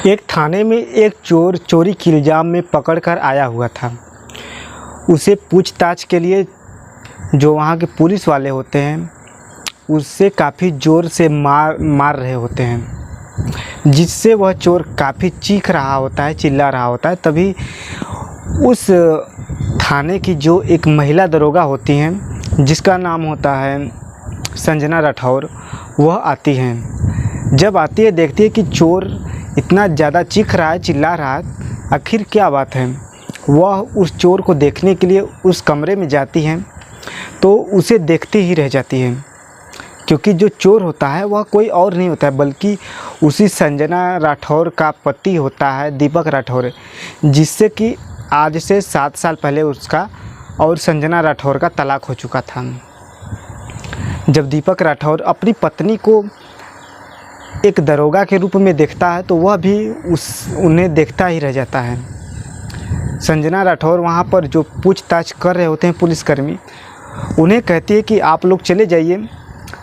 एक थाने में एक चोर चोरी के इल्ज़ाम में पकड़कर आया हुआ था। उसे पूछताछ के लिए जो वहाँ के पुलिस वाले होते हैं उससे काफ़ी ज़ोर से मार रहे होते हैं, जिससे वह चोर काफ़ी चीख रहा होता है, चिल्ला रहा होता है। तभी उस थाने की जो एक महिला दरोगा होती हैं जिसका नाम होता है संजना राठौर, वह आती हैं। जब आती है देखती है कि चोर इतना ज़्यादा चीख रहा है, चिल्ला रहा है, आखिर क्या बात है। वह उस चोर को देखने के लिए उस कमरे में जाती हैं तो उसे देखते ही रह जाती है, क्योंकि जो चोर होता है वह कोई और नहीं होता है बल्कि उसी संजना राठौर का पति होता है, दीपक राठौर, जिससे कि आज से 7 साल पहले उसका और संजना राठौर का तलाक हो चुका था। जब दीपक राठौर अपनी पत्नी को एक दरोगा के रूप में देखता है तो वह भी उन्हें देखता ही रह जाता है। संजना राठौर वहाँ पर जो पूछताछ कर रहे होते हैं पुलिसकर्मी, उन्हें कहती है कि आप लोग चले जाइए,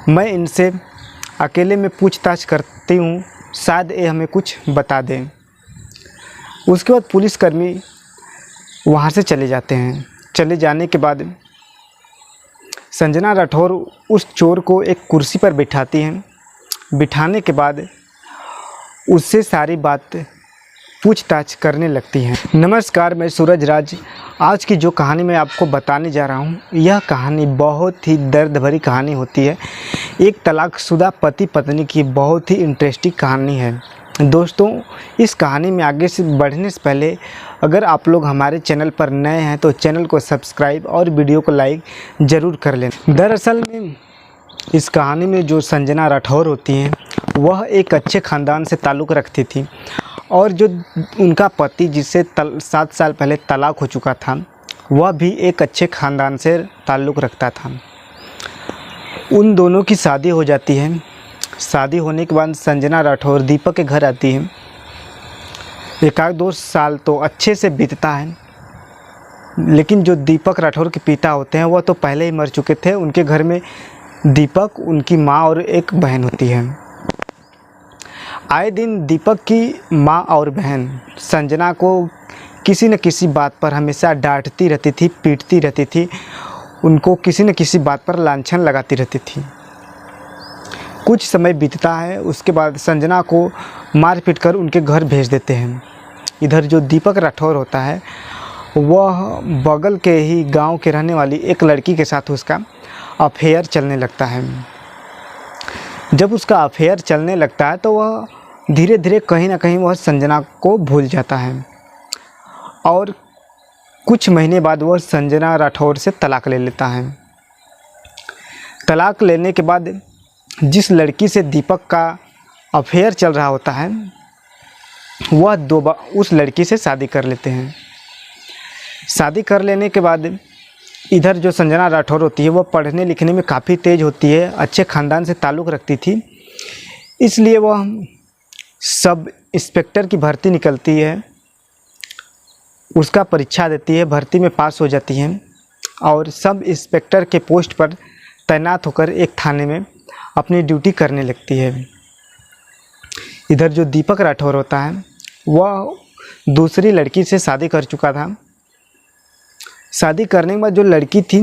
मैं इनसे अकेले में पूछताछ करती हूँ, शायद ये हमें कुछ बता दें। उसके बाद पुलिसकर्मी वहाँ से चले जाते हैं। चले जाने के बाद संजना राठौर उस चोर को एक कुर्सी पर बिठाती हैं। बिठाने के बाद उससे सारी बात पूछताछ करने लगती हैं। नमस्कार, मैं सूरज राज। आज की जो कहानी मैं आपको बताने जा रहा हूँ, यह कहानी बहुत ही दर्द भरी कहानी होती है। एक तलाकशुदा पति पत्नी की बहुत ही इंटरेस्टिंग कहानी है। दोस्तों, इस कहानी में आगे से बढ़ने से पहले अगर आप लोग हमारे चैनल पर नए हैं तो चैनल को सब्सक्राइब और वीडियो को लाइक ज़रूर कर लें। दरअसल में इस कहानी में जो संजना राठौर होती हैं वह एक अच्छे ख़ानदान से ताल्लुक़ रखती थी, और जो उनका पति जिससे 7 साल पहले तलाक हो चुका था वह भी एक अच्छे ख़ानदान से ताल्लुक़ रखता था। उन दोनों की शादी हो जाती है। शादी होने के बाद संजना राठौर दीपक के घर आती है। 1-2 साल तो अच्छे से बीतता है, लेकिन जो दीपक राठौर के पिता होते हैं वह तो पहले ही मर चुके थे। उनके घर में दीपक, उनकी माँ और एक बहन होती है। आए दिन दीपक की माँ और बहन संजना को किसी न किसी बात पर हमेशा डांटती रहती थी, पीटती रहती थी, उनको किसी न किसी बात पर लांछन लगाती रहती थी। कुछ समय बीतता है, उसके बाद संजना को मार पीट कर उनके घर भेज देते हैं। इधर जो दीपक राठौर होता है वह बगल के ही गांव के रहने वाली एक लड़की के साथ उसका अफेयर चलने लगता है। जब उसका अफेयर चलने लगता है तो वह धीरे धीरे कहीं ना कहीं वह संजना को भूल जाता है, और कुछ महीने बाद वह संजना राठौर से तलाक ले लेता है। तलाक लेने के बाद जिस लड़की से दीपक का अफेयर चल रहा होता है वह उस लड़की से शादी कर लेते हैं। शादी कर लेने के बाद इधर जो संजना राठौर होती है वह पढ़ने लिखने में काफ़ी तेज़ होती है, अच्छे ख़ानदान से ताल्लुक़ रखती थी, इसलिए वह सब इंस्पेक्टर की भर्ती निकलती है, उसका परीक्षा देती है, भर्ती में पास हो जाती हैं और सब इंस्पेक्टर के पोस्ट पर तैनात होकर एक थाने में अपनी ड्यूटी करने लगती है। इधर जो दीपक राठौर होता है वह दूसरी लड़की से शादी कर चुका था। शादी करने के बाद जो लड़की थी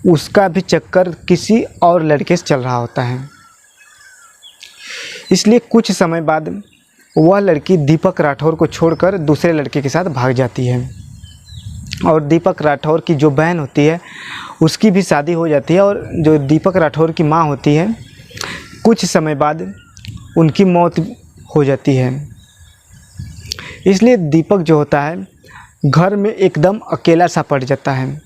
उसका भी चक्कर किसी और लड़के से चल रहा होता है, इसलिए कुछ समय बाद वह लड़की दीपक राठौर को छोड़कर दूसरे लड़के के साथ भाग जाती है। और दीपक राठौर की जो बहन होती है उसकी भी शादी हो जाती है, और जो दीपक राठौर की माँ होती है कुछ समय बाद उनकी मौत हो जाती है। इसलिए दीपक जो होता है घर में एकदम अकेला सा पड़ जाता है।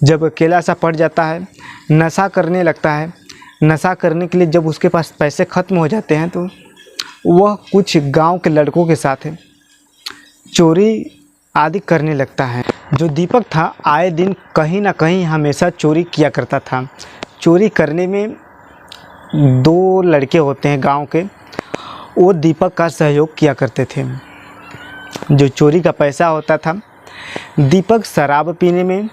जब अकेला सा पड़ जाता है नशा करने लगता है। नशा करने के लिए जब उसके पास पैसे ख़त्म हो जाते हैं तो वह कुछ गांव के लड़कों के साथ चोरी आदि करने लगता है। जो दीपक था आए दिन कहीं ना कहीं हमेशा चोरी किया करता था। चोरी करने में 2 लड़के होते हैं गांव के, वो दीपक का सहयोग किया करते थे। जो चोरी का पैसा होता था दीपक शराब पीने में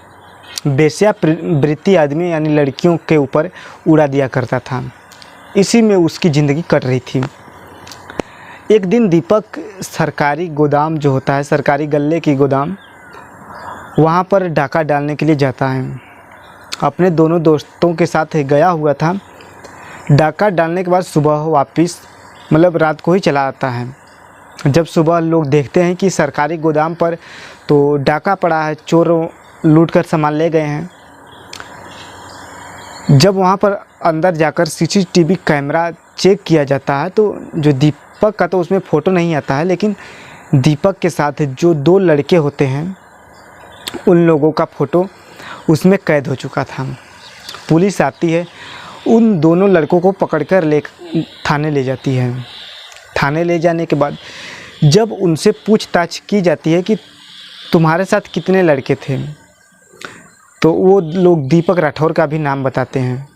वेश्यावृत्ति आदमी यानी लड़कियों के ऊपर उड़ा दिया करता था। इसी में उसकी ज़िंदगी कट रही थी। एक दिन दीपक सरकारी गोदाम जो होता है, सरकारी गल्ले की गोदाम, वहाँ पर डाका डालने के लिए जाता है। अपने दोनों दोस्तों के साथ गया हुआ था। डाका डालने के बाद सुबह वापस मतलब रात को ही चला आता है। जब सुबह लोग देखते हैं कि सरकारी गोदाम पर तो डाका पड़ा है, चोर लूट कर सामान ले गए हैं। जब वहाँ पर अंदर जाकर सीसीटीवी कैमरा चेक किया जाता है तो जो दीपक का तो उसमें फ़ोटो नहीं आता है, लेकिन दीपक के साथ जो 2 लड़के होते हैं उन लोगों का फ़ोटो उसमें कैद हो चुका था। पुलिस आती है, उन दोनों लड़कों को पकड़कर थाने ले जाती है। थाने ले जाने के बाद जब उनसे पूछताछ की जाती है कि तुम्हारे साथ कितने लड़के थे, तो वो लोग दीपक राठौर का भी नाम बताते हैं।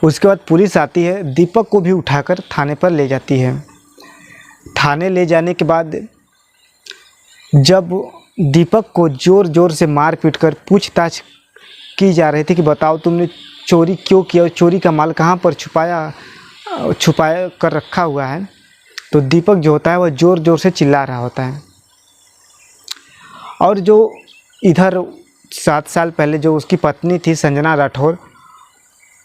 उसके बाद पुलिस आती है, दीपक को भी उठाकर थाने पर ले जाती है। थाने ले जाने के बाद जब दीपक को ज़ोर ज़ोर से मार पीट कर पूछताछ की जा रही थी कि बताओ तुमने चोरी क्यों किया और चोरी का माल कहाँ पर छुपाया कर रखा हुआ है, तो दीपक जो होता है वह ज़ोर ज़ोर से चिल्ला रहा होता है। और जो इधर 7 साल पहले जो उसकी पत्नी थी संजना राठौर,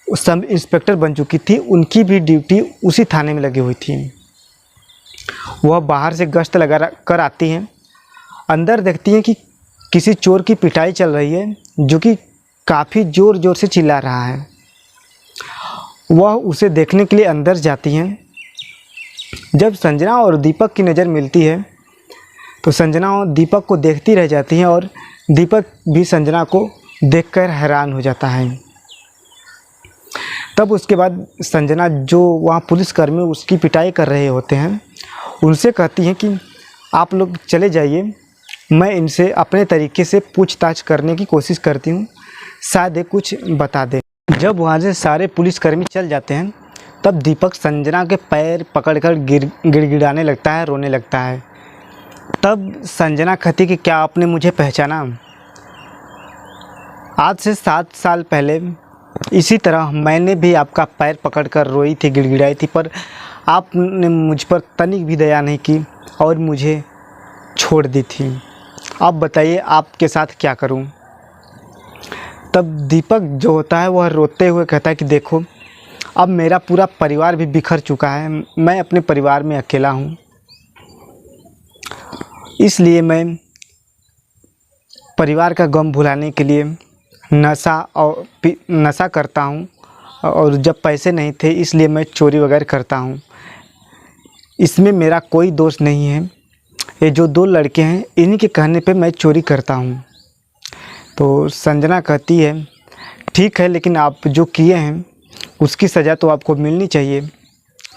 सब इंस्पेक्टर बन चुकी थी, उनकी भी ड्यूटी उसी थाने में लगी हुई थी। वह बाहर से गश्त लगा कर आती हैं, अंदर देखती हैं कि किसी चोर की पिटाई चल रही है जो कि काफ़ी ज़ोर ज़ोर से चिल्ला रहा है। वह उसे देखने के लिए अंदर जाती हैं। जब संजना और दीपक की नज़र मिलती है तो संजना और दीपक को देखती रह जाती हैं और दीपक भी संजना को देखकर हैरान हो जाता है। तब उसके बाद संजना जो वहाँ पुलिसकर्मी उसकी पिटाई कर रहे होते हैं उनसे कहती हैं कि आप लोग चले जाइए, मैं इनसे अपने तरीके से पूछताछ करने की कोशिश करती हूँ, शायद ये कुछ बता दे। जब वहाँ से सारे पुलिसकर्मी चल जाते हैं तब दीपक संजना के पैर पकड़कर गिड़गिड़ाने लगता है, रोने लगता है। तब संजना कहती कि क्या आपने मुझे पहचाना? आज से 7 साल पहले इसी तरह मैंने भी आपका पैर पकड़कर रोई थी, गिड़गिड़ाई थी, पर आपने मुझ पर तनिक भी दया नहीं की और मुझे छोड़ दी थी। अब बताइए आपके साथ क्या करूं? तब दीपक जो होता है वह रोते हुए कहता है कि देखो, अब मेरा पूरा परिवार भी बिखर चुका है, मैं अपने परिवार में अकेला हूं, इसलिए मैं परिवार का गम भुलाने के लिए नशा करता हूं, और जब पैसे नहीं थे इसलिए मैं चोरी वगैरह करता हूं। इसमें मेरा कोई दोष नहीं है, ये जो 2 लड़के हैं इन्हीं के कहने पे मैं चोरी करता हूँ। तो संजना कहती है ठीक है, लेकिन आप जो किए हैं उसकी सज़ा तो आपको मिलनी चाहिए।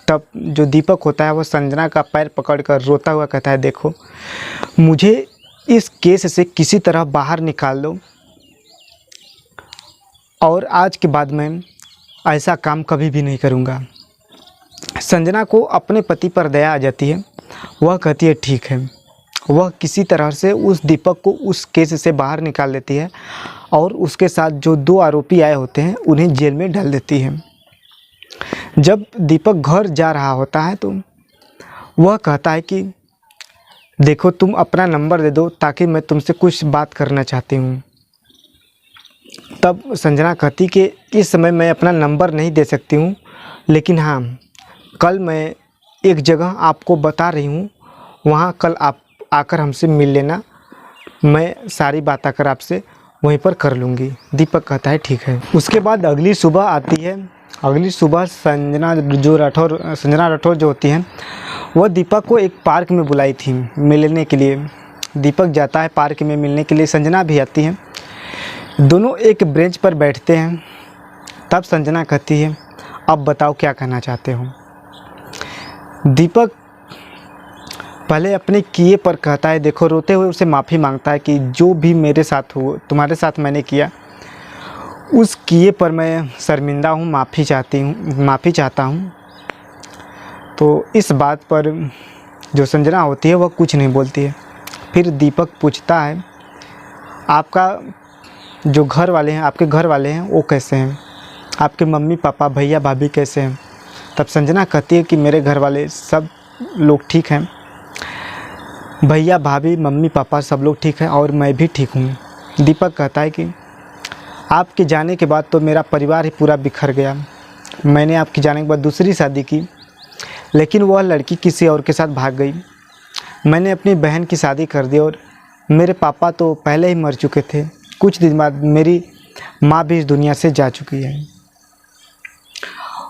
तब जो दीपक होता है वह संजना का पैर पकड़कर रोता हुआ कहता है देखो, मुझे इस केस से किसी तरह बाहर निकाल दो, और आज के बाद मैं ऐसा काम कभी भी नहीं करूँगा। संजना को अपने पति पर दया आ जाती है। वह कहती है ठीक है। वह किसी तरह से उस दीपक को उस केस से बाहर निकाल देती है और उसके साथ जो 2 आरोपी आए होते हैं उन्हें जेल में डाल देती है। जब दीपक घर जा रहा होता है तो वह कहता है कि देखो, तुम अपना नंबर दे दो ताकि मैं तुमसे कुछ बात करना चाहती हूँ। तब संजना कहती कि इस समय मैं अपना नंबर नहीं दे सकती हूँ, लेकिन हाँ, कल मैं एक जगह आपको बता रही हूँ, वहाँ कल आप आकर हमसे मिल लेना, मैं सारी बात आकर आपसे वहीं पर कर लूँगी। दीपक कहता है ठीक है। उसके बाद अगली सुबह आती है। अगली सुबह संजना राठौर जो होती हैं वह दीपक को एक पार्क में बुलाई थी मिलने के लिए। दीपक जाता है पार्क में मिलने के लिए, संजना भी आती है। दोनों एक बेंच पर बैठते हैं। तब संजना कहती है अब बताओ क्या कहना चाहते हो। दीपक पहले अपने किए पर कहता है देखो, रोते हुए उसे माफ़ी मांगता है कि जो भी मेरे साथ हो, तुम्हारे साथ मैंने किया, उस किए पर मैं शर्मिंदा हूँ, माफ़ी चाहता हूँ। तो इस बात पर जो संजना होती है वह कुछ नहीं बोलती है। फिर दीपक पूछता है आपका जो घर वाले हैं, आपके घर वाले हैं वो कैसे हैं, आपके मम्मी पापा भैया भाभी कैसे हैं। तब संजना कहती है कि मेरे घर वाले सब लोग ठीक हैं, भैया भाभी मम्मी पापा सब लोग ठीक हैं और मैं भी ठीक हूँ। दीपक कहता है कि आपके जाने के बाद तो मेरा परिवार ही पूरा बिखर गया। मैंने आपके जाने के बाद दूसरी शादी की, लेकिन वह लड़की किसी और के साथ भाग गई। मैंने अपनी बहन की शादी कर दी और मेरे पापा तो पहले ही मर चुके थे। कुछ दिन बाद मेरी माँ भी इस दुनिया से जा चुकी है।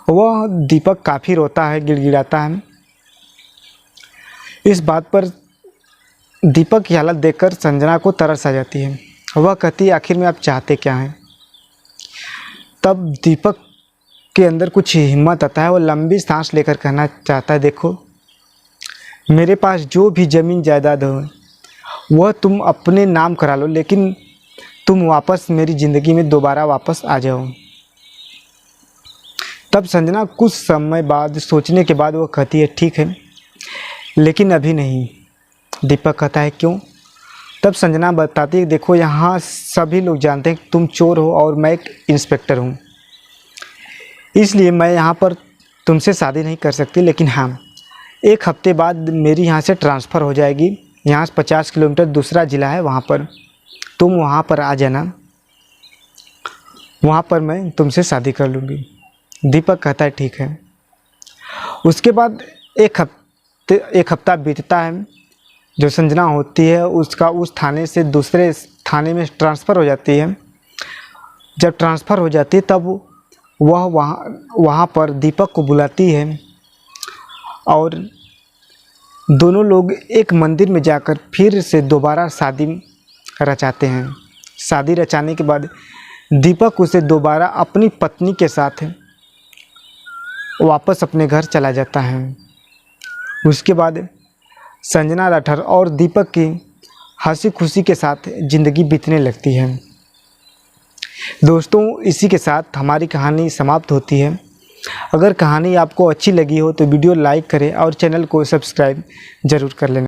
वह दीपक काफ़ी रोता है, गिड़गिड़ाता है। इस बात पर दीपक की हालत देखकर संजना को तरस आ जाती है। वह कहती है आखिर में आप चाहते क्या हैं। तब दीपक के अंदर कुछ हिम्मत आता है। वो लंबी सांस लेकर कहना चाहता है, देखो मेरे पास जो भी ज़मीन जायदाद हो वह तुम अपने नाम करा लो, लेकिन तुम वापस मेरी ज़िंदगी में दोबारा वापस आ जाओ। तब संजना कुछ समय बाद सोचने के बाद वो कहती है ठीक है, लेकिन अभी नहीं। दीपक कहता है क्यों। तब संजना बताती है देखो यहाँ सभी लोग जानते हैं कि तुम चोर हो और मैं एक इंस्पेक्टर हूँ, इसलिए मैं यहाँ पर तुमसे शादी नहीं कर सकती। लेकिन हाँ, एक हफ्ते बाद मेरी यहाँ से ट्रांसफ़र हो जाएगी। यहाँ से 50 किलोमीटर दूसरा ज़िला है, वहाँ पर तुम वहाँ पर आ जाना, वहाँ पर मैं तुमसे शादी कर लूँगी। दीपक कहता है ठीक है। उसके बाद एक हफ्ता बीतता है। जो संजना होती है उसका उस थाने से दूसरे थाने में ट्रांसफ़र हो जाती है। जब ट्रांसफ़र हो जाती है तब वह वहाँ पर दीपक को बुलाती है और दोनों लोग एक मंदिर में जाकर फिर से दोबारा शादी रचाते हैं। शादी रचाने के बाद दीपक उसे दोबारा अपनी पत्नी के साथ वापस अपने घर चला जाता है। उसके बाद संजना राठौर और दीपक की हंसी खुशी के साथ ज़िंदगी बीतने लगती है। दोस्तों, इसी के साथ हमारी कहानी समाप्त होती है। अगर कहानी आपको अच्छी लगी हो तो वीडियो लाइक करें और चैनल को सब्सक्राइब ज़रूर कर लेना।